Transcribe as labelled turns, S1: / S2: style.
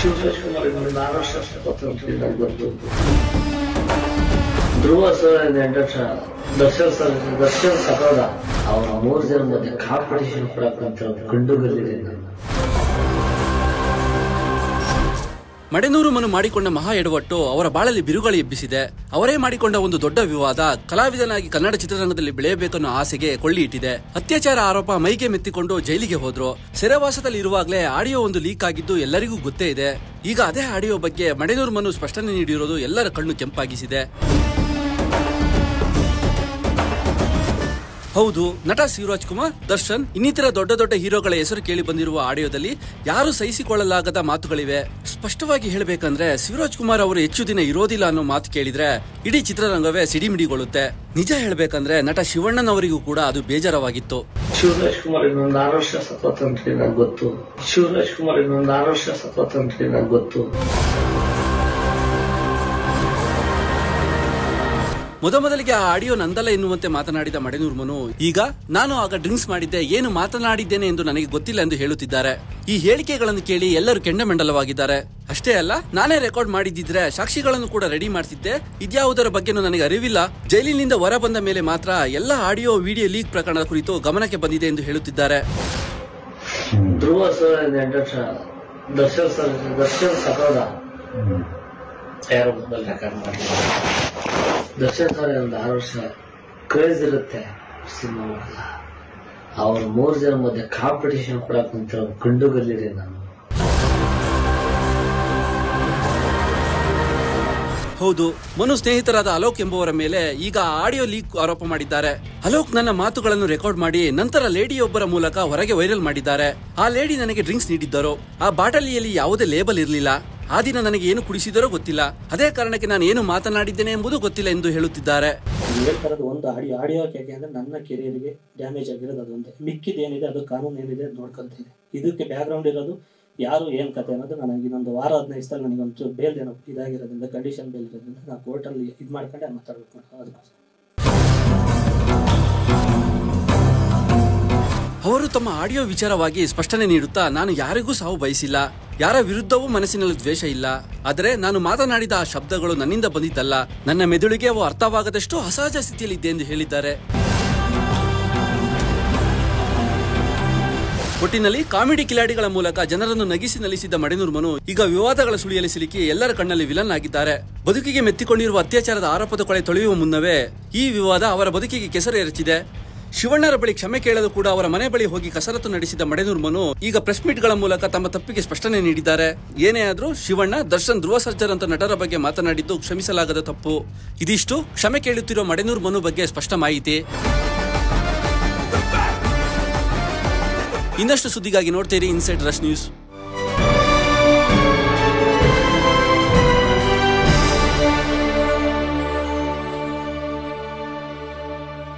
S1: ಶಿವರಾಜ್ಕುಮಾರ್ ನಾನು ಶಾಸ್ತ್ರಪತ್ರ ಗೊತ್ತು. ಧ್ರುವ ಸರ್ ದರ್ಶನ್ ಸಕೋದ ಅವರ 3 ಜನ ಮಧ್ಯೆ ಕಾಂಪಿಟೇಷನ್ ಕೊಡಕ್ಕಂತ ಗಂಡುಗಲ್ಲಿದೆ.
S2: ಮಡೆನೂರು ಮನು ಮಾಡಿಕೊಂಡ ಮಹಾ ಎಡವಟ್ಟು ಅವರ ಬಾಳಲ್ಲಿ ಬಿರುಗಾಳಿ ಎಬ್ಬಿಸಿದೆ. ಅವರೇ ಮಾಡಿಕೊಂಡ ಒಂದು ದೊಡ್ಡ ವಿವಾದ ಕಲಾವಿದನಾಗಿ ಕನ್ನಡ ಚಿತ್ರರಂಗದಲ್ಲಿ ಬೆಳೆಯಬೇಕನ್ನೋ ಆಸೆಗೆ ಕೊಳ್ಳಿ ಇಟ್ಟಿದೆ. ಅತ್ಯಾಚಾರ ಆರೋಪ ಮೈಗೆ ಮೆತ್ತಿಕೊಂಡು ಜೈಲಿಗೆ ಹೋದ್ರು. ಸೆರೆವಾಸದಲ್ಲಿ ಇರುವಾಗಲೇ ಆಡಿಯೋ ಒಂದು ಲೀಕ್ ಆಗಿದ್ದು ಎಲ್ಲರಿಗೂ ಗೊತ್ತೇ ಇದೆ. ಈಗ ಅದೇ ಆಡಿಯೋ ಬಗ್ಗೆ ಮಡೆನೂರು ಮನು ಸ್ಪಷ್ಟನೆ ನೀಡಿರೋದು ಎಲ್ಲರ ಕಣ್ಣು ಕೆಂಪಾಗಿಸಿದೆ. ಹೌದು, ನಟ ಶಿವರಾಜ್ಕುಮಾರ್, ದರ್ಶನ್ ಇನ್ನಿತರ ದೊಡ್ಡ ದೊಡ್ಡ ಹೀರೋಗಳ ಹೆಸರು ಕೇಳಿ ಬಂದಿರುವ ಆಡಿಯೋದಲ್ಲಿ ಯಾರು ಸಹಿಸಿಕೊಳ್ಳಲಾಗದ ಮಾತುಗಳಿವೆ. ಸ್ಪಷ್ಟವಾಗಿ ಹೇಳಬೇಕಂದ್ರೆ ಶಿವರಾಜ್ಕುಮಾರ್ ಅವರು ಹೆಚ್ಚು ದಿನ ಇರೋದಿಲ್ಲ ಅನ್ನೋ ಮಾತು ಕೇಳಿದ್ರೆ ಇಡೀ ಚಿತ್ರರಂಗವೇ ಸಿಡಿಮಿಡಿಗೊಳ್ಳುತ್ತೆ. ನಿಜ ಹೇಳ್ಬೇಕಂದ್ರೆ ನಟ ಶಿವಣ್ಣನವರಿಗೂ ಕೂಡ ಅದು ಬೇಜಾರವಾಗಿತ್ತು.
S1: ಶಿವರಾಜ್ಕುಮಾರ್ 6 ವರ್ಷ ಸತ್ವತಂತ್ರಿ ನಂಗೆ ಗೊತ್ತು. ಶಿವರಾಜ್ಕುಮಾರ್ 6 ವರ್ಷ ಸತ್ವತಂತ್ರಿ ನಂಗೆ ಗೊತ್ತು.
S2: ಮೊದಲಿಗೆ ಆ ಆಡಿಯೋ ನಂದಲ್ಲ ಎನ್ನುವಂತೆ ಮಾತನಾಡಿದ ಮಡೆನೂರು ಮನು ಈಗ ನಾನು ಆಗ ಡ್ರಿಂಕ್ಸ್ ಮಾಡಿದ್ದೆ, ಏನು ಮಾತನಾಡಿದ್ದೇನೆ ಎಂದು ನನಗೆ ಗೊತ್ತಿಲ್ಲ ಎಂದು ಹೇಳುತ್ತಿದ್ದಾರೆ. ಈ ಹೇಳಿಕೆಗಳನ್ನು ಕೇಳಿ ಎಲ್ಲರೂ ಕೆಂಡಮೆಂಡಲವಾಗಿದ್ದಾರೆ. ಅಷ್ಟೇ ಅಲ್ಲ, ನಾನೇ ರೆಕಾರ್ಡ್ ಮಾಡಿದ್ದಿದ್ರೆ ಸಾಕ್ಷಿಗಳನ್ನು ಕೂಡ ರೆಡಿ ಮಾಡ್ತಿದ್ದೆ. ಇದ್ಯಾವುದರ ಬಗ್ಗೆನೂ ನನಗೆ ಅರಿವಿಲ್ಲ. ಜೈಲಿನಿಂದ ಹೊರ ಬಂದ ಮೇಲೆ ಮಾತ್ರ ಎಲ್ಲ ಆಡಿಯೋ ವಿಡಿಯೋ ಲೀಕ್ ಪ್ರಕರಣದ ಕುರಿತು ಗಮನಕ್ಕೆ ಬಂದಿದೆ ಎಂದು ಹೇಳುತ್ತಿದ್ದಾರೆ.
S1: ಧ್ರುವ ಸರ್ ದರ್ಶನ್ ಸಕೋದ ಯಾರು ಮೊದಲು ರೆಕಾರ್ಡ್ ಮಾಡಿಲ್ಲ. ದರ್ಶನ್ ಸರ್ 6 ವರ್ಷ ಕ್ರೇಜ್ ಇರುತ್ತೆ ಸಿನಿಮಾ ಮಾಡಲ್ಲ. ಅವ್ರ 3 ಜನ ಮಧ್ಯೆ ಕಾಂಪಿಟೇಷನ್ ಕೊಡಕ್ಕಂತ ಗಂಡುಗಲ್ಲಿದೆ. ನಾನು
S2: ಹೌದು, ಮನು ಸ್ನೇಹಿತರಾದ ಅಲೋಕ್ ಎಂಬುವರ ಮೇಲೆ ಈಗ ಆಡಿಯೋ ಲೀಕ್ ಆರೋಪ ಮಾಡಿದ್ದಾರೆ. ಅಲೋಕ್ ನನ್ನ ಮಾತುಗಳನ್ನು ರೆಕಾರ್ಡ್ ಮಾಡಿ ನಂತರ ಲೇಡಿಯೊಬ್ಬರ ಮೂಲಕ ಹೊರಗೆ ವೈರಲ್ ಮಾಡಿದ್ದಾರೆ. ಆ ಲೇಡಿ ನನಗೆ ಡ್ರಿಂಕ್ಸ್ ನೀಡಿದ್ದರು. ಆ ಬಾಟಲಿಯಲ್ಲಿ ಯಾವುದೇ ಲೇಬಲ್ ಇರಲಿಲ್ಲ. ಆ ದಿನ ನನಗೆ ಏನು ಕುಡಿಸಿದರೋ ಗೊತ್ತಿಲ್ಲ. ಅದೇ ಕಾರಣಕ್ಕೆ ನಾನು ಏನು ಮಾತನಾಡಿದ್ದೇನೆ ಎಂಬುದು ಗೊತ್ತಿಲ್ಲ ಎಂದು ಹೇಳುತ್ತಿದ್ದಾರೆ.
S3: ಒಂದು ಆಡಿಯೋ ಕೇಕೆ ಅಂದ್ರೆ ನನ್ನ ಕೆರಿಯರ್ಗೆ ಡ್ಯಾಮೇಜ್ ಆಗಿರೋದು ಅದೊಂದೇ. ಮಿಕ್ಕಿದೇನಿದೆ ಅದು ಕಾನೂನು ಏನಿದೆ ನೋಡ್ಕೊಂತೀನಿ. ಇದಕ್ಕೆ ಬ್ಯಾಕ್ ಗ್ರೌಂಡ್ ಇರೋದು ಯಾರು ಏನ್ ಕತೆ ಅನ್ನೋದು ನನಗೆ ಇನ್ನೊಂದು ವಾರ 15 ದಿವಸದಲ್ಲಿ ನನಗೆ ಒಂಚೂರು ಬೇಲ್ ಏನೋ ಇದಾಗಿರೋದ್ರಿಂದ, ಕಂಡೀಷನ್ ಬೇಲ್ ಇರೋದ್ರಿಂದ ನಾನು ಕೋರ್ಟಲ್ಲಿ ಇದು ಮಾಡ್ಕೊಂಡೆ ಮಾತಾಡ್ಬೇಕು. ಅದಕ್ಕೋಸ್ಕರ
S2: ಅವರು ತಮ್ಮ ಆಡಿಯೋ ವಿಚಾರವಾಗಿ ಸ್ಪಷ್ಟನೆ ನೀಡುತ್ತಾ, ನಾನು ಯಾರಿಗೂ ಸಾವು ಬಯಸಿಲ್ಲ, ಯಾರ ವಿರುದ್ಧವೂ ಮನಸ್ಸಿನಲ್ಲಿ ದ್ವೇಷ ಇಲ್ಲ. ಆದರೆ ನಾನು ಮಾತನಾಡಿದ ಆ ಶಬ್ದಗಳು ನನ್ನಿಂದ ಬಂದಿದ್ದಲ್ಲ. ನನ್ನ ಮೆದುಳಿಗೆ ಅವು ಅರ್ಥವಾಗದಷ್ಟು ಅಸಹಜ ಸ್ಥಿತಿಯಲ್ಲಿದ್ದೆ ಎಂದು ಹೇಳಿದ್ದಾರೆ. ಒಟ್ಟಿನಲ್ಲಿ ಕಾಮಿಡಿ ಕಿಲಾಡಿಗಳ ಮೂಲಕ ಜನರನ್ನು ನಗಿಸಿ ನಲಿಸಿದ್ದ ಮಡೆನೂರು ಮನು ಈಗ ವಿವಾದಗಳ ಸುಳಿಯಲ್ಲಿ ಸಿಲುಕಿ ಎಲ್ಲರ ಕಣ್ಣಲ್ಲಿ ವಿಲನ್ ಆಗಿದ್ದಾರೆ. ಬದುಕಿಗೆ ಮೆತ್ತಿಕೊಂಡಿರುವ ಅತ್ಯಾಚಾರದ ಆರೋಪದ ಕೊಳೆ ತೊಳೆಯುವ ಮುನ್ನವೇ ಈ ವಿವಾದ ಅವರ ಬದುಕಿಗೆ ಕೆಸರು ಎರಚಿದೆ. ಶಿವಣ್ಣರ ಬಳಿ ಕ್ಷಮೆ ಕೇಳಲು ಕೂಡ ಅವರ ಮನೆ ಬಳಿ ಹೋಗಿ ಕಸರತ್ತು ನಡೆಸಿದ ಮಡೆನೂರು ಮನು ಈಗ ಪ್ರೆಸ್ ಮೀಟ್ ಗಳ ಮೂಲಕ ತಮ್ಮ ತಪ್ಪಿಗೆ ಸ್ಪಷ್ಟನೆ ನೀಡಿದ್ದಾರೆ. ಏನೇ ಆದ್ರೂ ಶಿವಣ್ಣ, ದರ್ಶನ್, ಧ್ರುವ ಸರ್ಜರ್ ಅಂತ ನಟರ ಬಗ್ಗೆ ಮಾತನಾಡಿದ್ದು ಕ್ಷಮಿಸಲಾಗದ ತಪ್ಪು. ಇದಿಷ್ಟು ಕ್ಷಮೆ ಕೇಳುತ್ತಿರುವ ಮಡೆನೂರು ಮನು ಬಗ್ಗೆ ಸ್ಪಷ್ಟ ಮಾಹಿತಿ. ಇನ್ನಷ್ಟು ಸುದ್ದಿಗಾಗಿ ನೋಡ್ತೀರಿ ಇನ್ಸೈಡ್ ರಶ್ ನ್ಯೂಸ್.